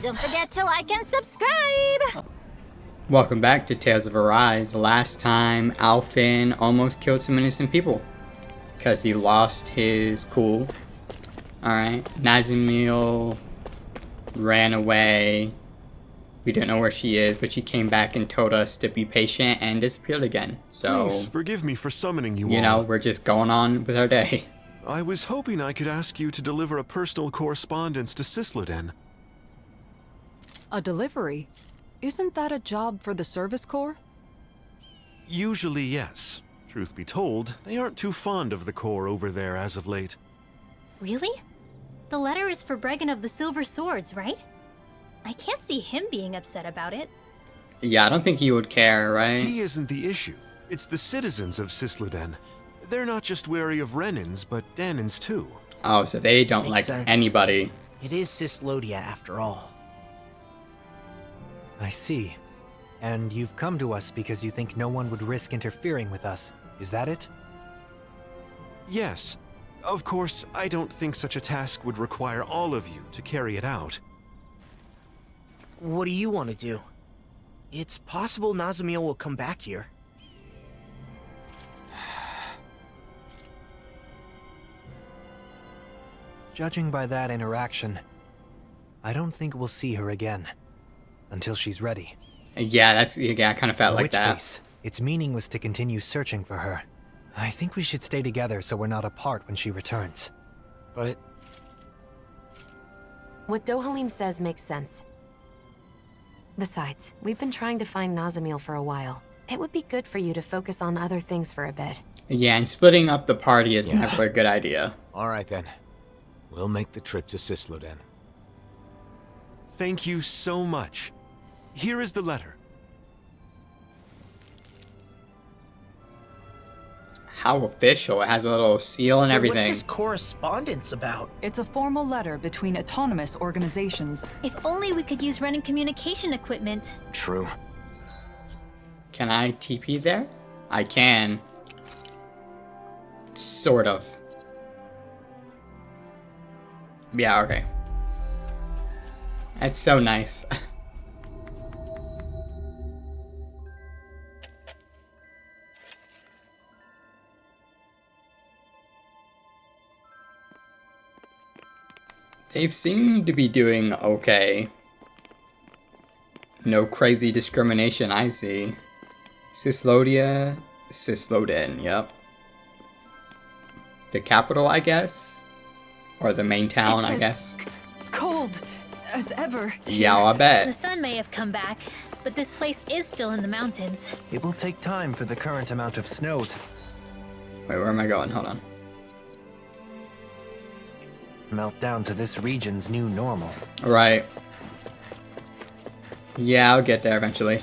Don't forget to like and subscribe! Welcome back to Tales of Arise. Last time, Alfin almost killed some innocent people because he lost his cool. Alright, Nazimil ran away. We don't know where she is, but she came back and told us to be patient and disappeared again. So, please forgive me for summoning you all. You know, we're just going on with our day. I was hoping I could ask you to deliver a personal correspondence to Cisloden. A delivery? Isn't that a job for the Service Corps? Usually, yes. Truth be told, they aren't too fond of the Corps over there as of late. Really? The letter is for Bregan of the Silver Swords, right? I can't see him being upset about it. Yeah, I don't think he would care, right? He isn't the issue. It's the citizens of Cisloden. They're not just wary of Renans, but Danans too. Oh, so they don't Makes like sense. anybody. It is Cislodia after all. I see. And you've come to us because you think no one would risk interfering with us. Is that it? Yes. Of course, I don't think such a task would require all of you to carry it out. What do you want to do? It's possible Nazamiel will come back here. Judging by that interaction, I don't think we'll see her again. Until she's ready. Yeah, I kind of felt like that. In which case, it's meaningless to continue searching for her. I think we should stay together so we're not apart when she returns. But What Dohalim says makes sense. Besides, we've been trying to find Nazamiel for a while. It would be good for you to focus on other things for a bit. Yeah, and splitting up the party is never a good idea. Alright then. We'll make the trip to Cisloden. Thank you so much. Here is the letter. How official. It has a little seal and so everything. what's this correspondence about? It's a formal letter between autonomous organizations. If only we could use Renan communication equipment. True. Can I TP there? I can. Sort of. Yeah, okay. That's so nice. They seem to be doing okay. No crazy discrimination I see. Cislodia, Cisloden, yep. The capital, I guess? Or the main town, I guess? Cold as ever. Yeah, I The bet. sun may have come back, but this place is still in the mountains. It will take time for the current amount of snow to Wait, where am I going? Hold on. melt down to this region's new normal. Right. Yeah, I'll get there eventually.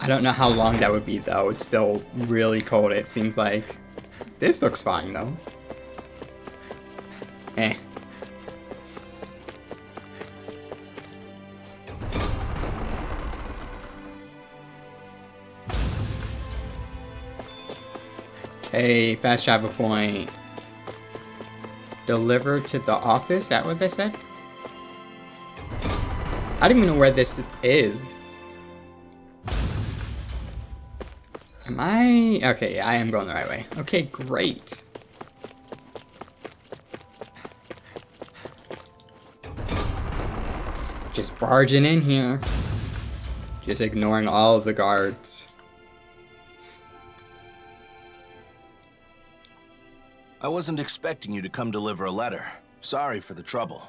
I don't know how long that would be, though. It's still really cold, it seems like. This looks fine, though. Eh. Hey, fast travel point. Deliver to the office? Is that what they said? I don't even know where this is. Am I? Okay, yeah, I am going the right way. Okay, great. Just barging in here. Just ignoring all of the guards. I wasn't expecting you to come deliver a letter. Sorry for the trouble.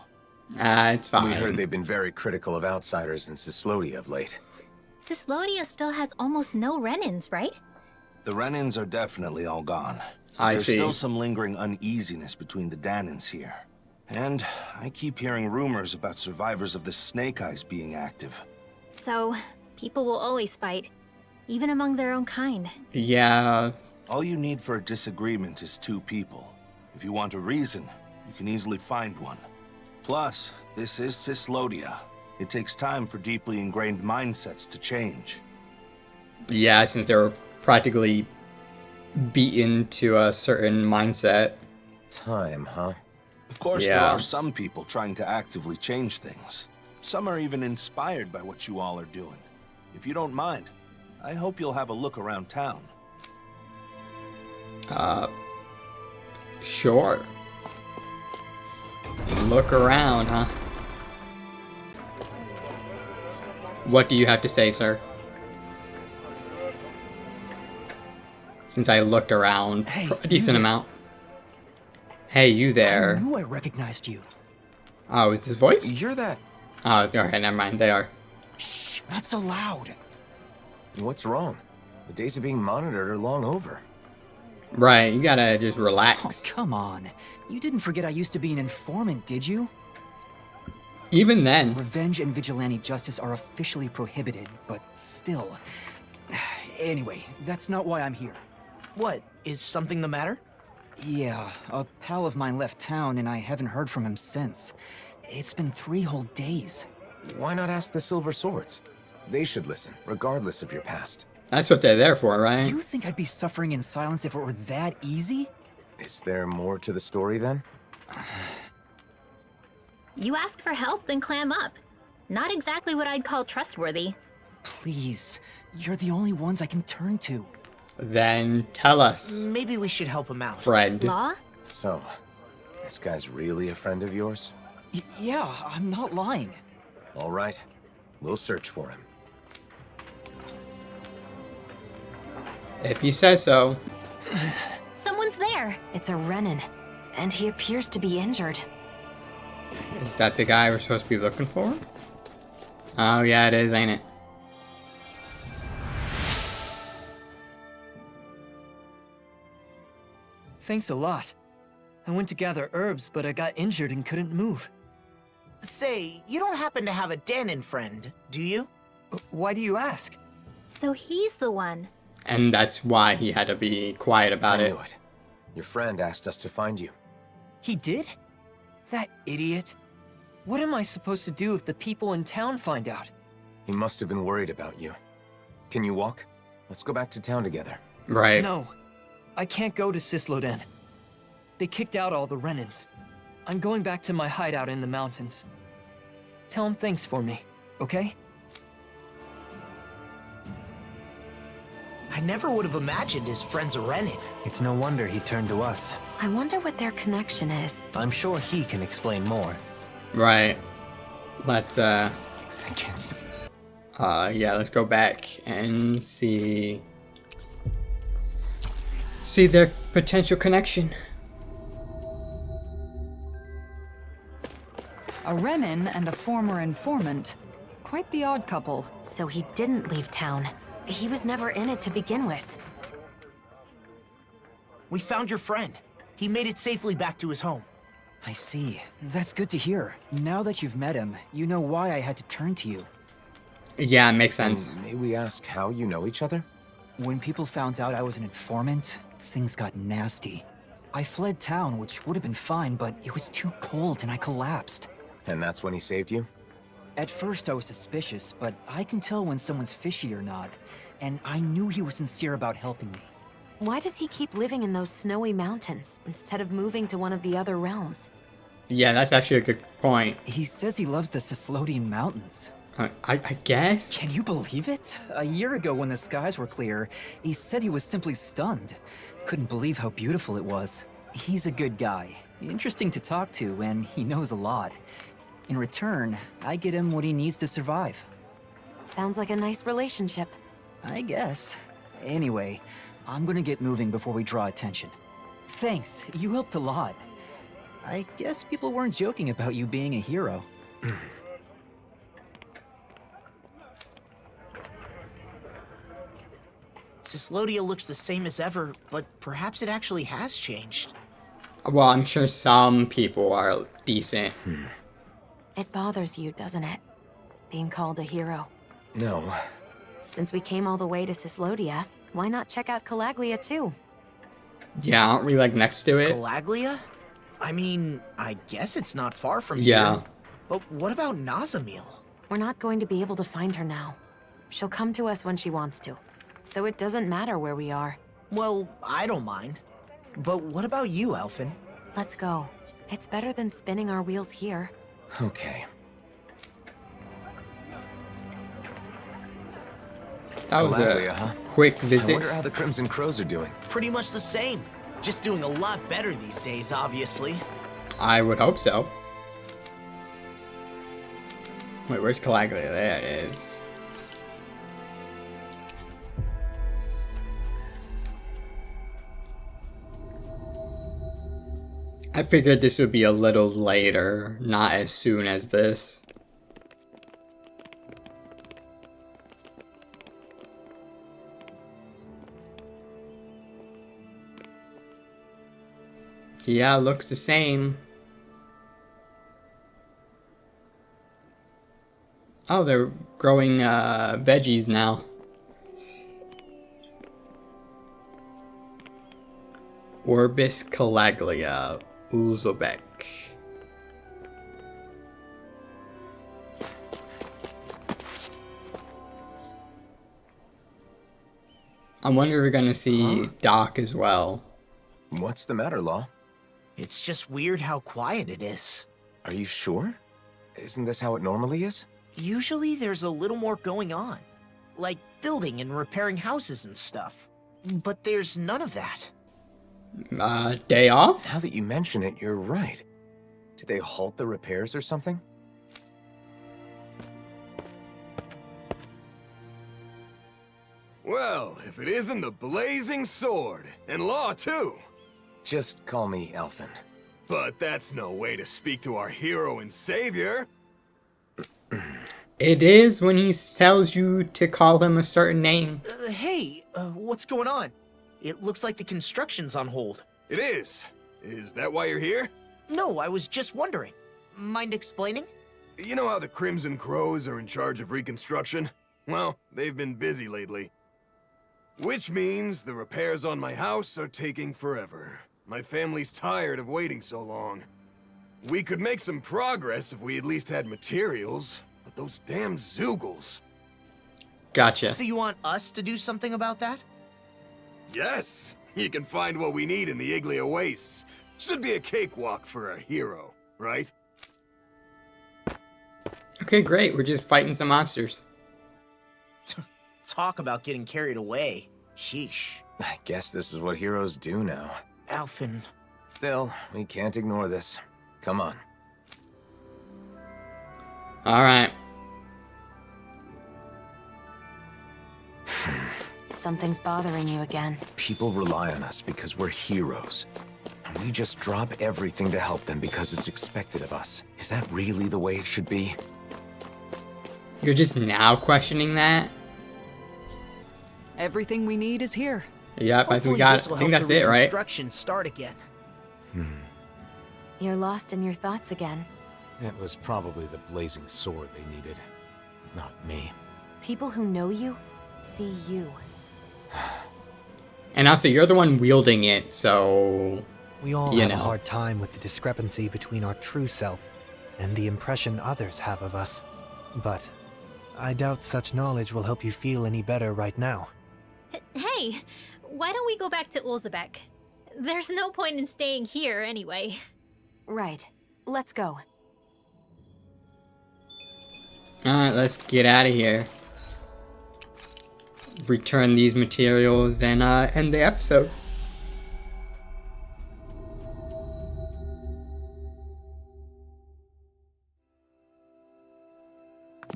It's fine. We heard they've been very critical of outsiders in Cislodia of late. Cislodia still has almost no Renans, right? The Renans are definitely all gone. I There's see. still some lingering uneasiness between the Danans here. And I keep hearing rumors about survivors of the Snake Eyes being active. So, people will always fight, even among their own kind. Yeah. All you need for a disagreement is two people. If you want a reason, you can easily find one. Plus, this is Cislodia. It takes time for deeply ingrained mindsets to change. Yeah, since they're practically beaten to a certain mindset. Time, huh? Of course, there Yeah. are some people trying to actively change things. Some are even inspired by what you all are doing. If you don't mind, I hope you'll have a look around town. Sure. Look around, huh? What do you have to say, sir? Since I looked around Hey, for a decent you- amount. Hey, you I there. knew I recognized you. Oh, is his voice? You're that... Oh, okay, never mind. They are. Shh, not so loud. What's wrong? The days of being monitored are long over. Right, you gotta just relax. Oh, come on. You didn't forget I used to be an informant, did you? Even then. Revenge and vigilante justice are officially prohibited, but still. Anyway, that's not why I'm here. What? Is something the matter? Yeah, a pal of mine left town and I haven't heard from him since. It's been 3 whole days. Why not ask the Silver Swords? They should listen, regardless of your past. That's what they're there for, right? You think I'd be suffering in silence if it were that easy? Is there more to the story then? You ask for help, then clam up. Not exactly what I'd call trustworthy. Please, you're the only ones I can turn to. Then tell us, Maybe we should help him out. friend. Law? So, this guy's really a friend of yours? Yeah, I'm not lying. All right, we'll search for him. If he says so. Someone's there. It's a Renin, and he appears to be injured. Is that the guy we're supposed to be looking for? Oh, yeah, it is, ain't it? Thanks a lot. I went to gather herbs, but I got injured and couldn't move. Say, you don't happen to have a Danon friend, do you? Why do you ask? So he's the one. And that's why he had to be quiet about I it. knew it. Your friend asked us to find you. He did? That idiot. What am I supposed to do if the people in town find out? He must have been worried about you. Can you walk? Let's go back to town together. Right. No, I can't go to Cisloden. They kicked out all the Renins. I'm going back to my hideout in the mountains. Tell him thanks for me, okay? I never would have imagined his friend's a Renin. It's no wonder he turned to us. I wonder what their connection is. I'm sure he can explain more. Right. Let's, I can't stop. yeah, let's go back and see their potential connection. A Renin and a former informant. Quite the odd couple. So he didn't leave town. He was never in it to begin with. We found your friend. He made it safely back to his home. I see. That's good to hear. Now that you've met him, you know why I had to turn to you. Yeah, it makes sense. May we ask how you know each other? When people found out I was an informant, things got nasty. I fled town, which would have been fine, but it was too cold and I collapsed. And that's when he saved you? At first I was suspicious, but I can tell when someone's fishy or not. And I knew he was sincere about helping me. Why does he keep living in those snowy mountains instead of moving to one of the other realms? Yeah, that's actually a good point. He says he loves the Cislodian Mountains. I guess? Can you believe it? A year ago when the skies were clear, he said he was simply stunned. Couldn't believe how beautiful it was. He's a good guy, interesting to talk to, and he knows a lot. In return, I get him what he needs to survive. Sounds like a nice relationship. I guess. Anyway, I'm gonna get moving before we draw attention. Thanks, you helped a lot. I guess people weren't joking about you being a hero. Cislodia looks the same as ever, but perhaps it actually has changed. Well, I'm sure some people are decent. It bothers you, doesn't it? Being called a hero. No. Since we came all the way to Cislodia, why not check out Calaglia too? Yeah, aren't we like next to it? Calaglia? I mean, I guess it's not far from Yeah. here. But what about Nazamil? We're not going to be able to find her now. She'll come to us when she wants to. So it doesn't matter where we are. Well, I don't mind. But what about you, Elfin? Let's go. It's better than spinning our wheels here. Okay. That was Calabria, a huh? quick I visit. wonder how the Crimson Crows are doing. Pretty much the same. Just doing a lot better these days, obviously. I would hope so. Wait, where's Calaglia? There it is. I figured this would be a little later, not as soon as this. Yeah, looks the same. Oh, they're growing veggies now. Orbis Calaglia, Uzbek. I wonder if we're gonna see Doc as well. What's the matter, Law? It's just weird how quiet it is. Are you sure? Isn't this how it normally is? Usually there's a little more going on. Like building and repairing houses and stuff. But there's none of that. Day off? Now that you mention it, you're right. Did they halt the repairs or something? Well, if it isn't the Blazing Sword, and Law too. Just call me Alphen. But that's no way to speak to our hero and savior. It is when he tells you to call him a certain name. Hey, what's going on? It looks like the construction's on hold. It is. Is that why you're here? No, I was just wondering. Mind explaining? You know how the Crimson Crows are in charge of reconstruction? Well, they've been busy lately. Which means the repairs on my house are taking forever. My family's tired of waiting so long. We could make some progress if we at least had materials, but those damn Zoogles. Gotcha. So you want us to do something about that? Yes! You can find what we need in the Iglia Wastes. Should be a cakewalk for a hero, right? Okay, great. We're just fighting some monsters. Talk about getting carried away. Sheesh. I guess this is what heroes do now. Alphen. Still, we can't ignore this. Come on. Alright. Something's bothering you again. People rely on us because we're heroes. And we just drop everything to help them because it's expected of us. Is that really the way it should be? You're just now questioning that? Everything we need is here. Yep, I think, Hopefully this will I think help that's the it, right? reconstruction start again. You're lost in your thoughts again. It was probably the blazing sword they needed, not me. People who know you see you. And also, you're the one wielding it, so... We all you have know. a hard time with the discrepancy between our true self and the impression others have of us. But I doubt such knowledge will help you feel any better right now. Hey, why don't we go back to Ulzbek? There's no point in staying here anyway. Right. Let's go. Alright, let's get out of here. Return these materials and end the episode.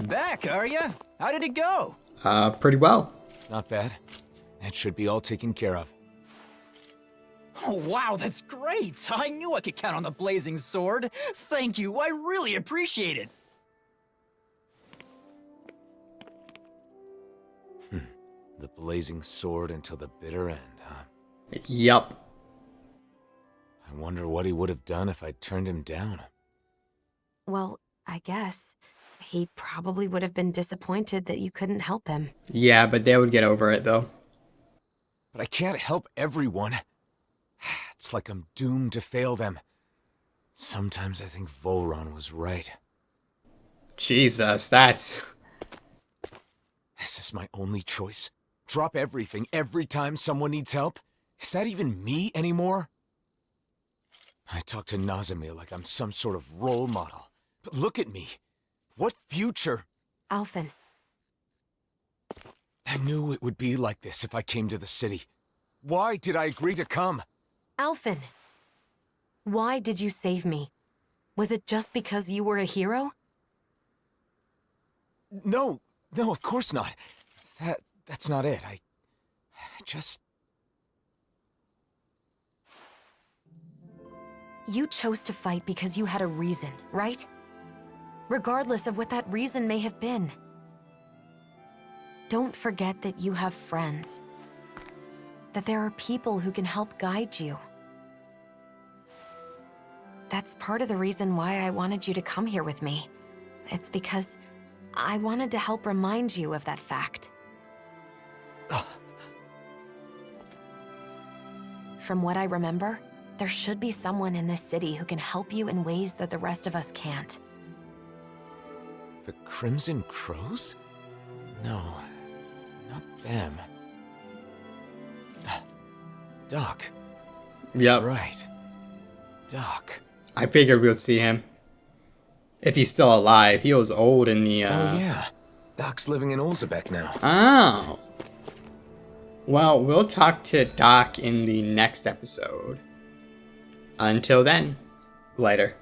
Back, are ya? How did it go? Pretty well. Not bad. It should be all taken care of. Oh, wow, that's great! I knew I could count on the blazing sword. Thank you, I really appreciate it. The blazing sword until the bitter end, huh? Yup. I wonder what he would have done if I'd turned him down. Well, I guess. He probably would have been disappointed that you couldn't help him. Yeah, but they would get over it, though. But I can't help everyone. It's like I'm doomed to fail them. Sometimes I think Volron was right. Jesus, that's... This is my only choice. Drop everything every time someone needs help? Is that even me anymore? I talk to Nazimir like I'm some sort of role model. But look at me. What future? Alphen, I knew it would be like this if I came to the city. Why did I agree to come? Alphen. Why did you save me? Was it just because you were a hero? No, of course not. That's not it. I just... You chose to fight because you had a reason, right? Regardless of what that reason may have been. Don't forget that you have friends. That there are people who can help guide you. That's part of the reason why I wanted you to come here with me. It's because I wanted to help remind you of that fact. From what I remember, there should be someone in this city who can help you in ways that the rest of us can't. The Crimson Crows? No, not them. Doc. Yep. Right. Doc. I figured we'd see him. If he's still alive. He was old in the, Oh, yeah. Doc's living in Olzebek now. Oh. Well, we'll talk to Doc in the next episode. Until then, later.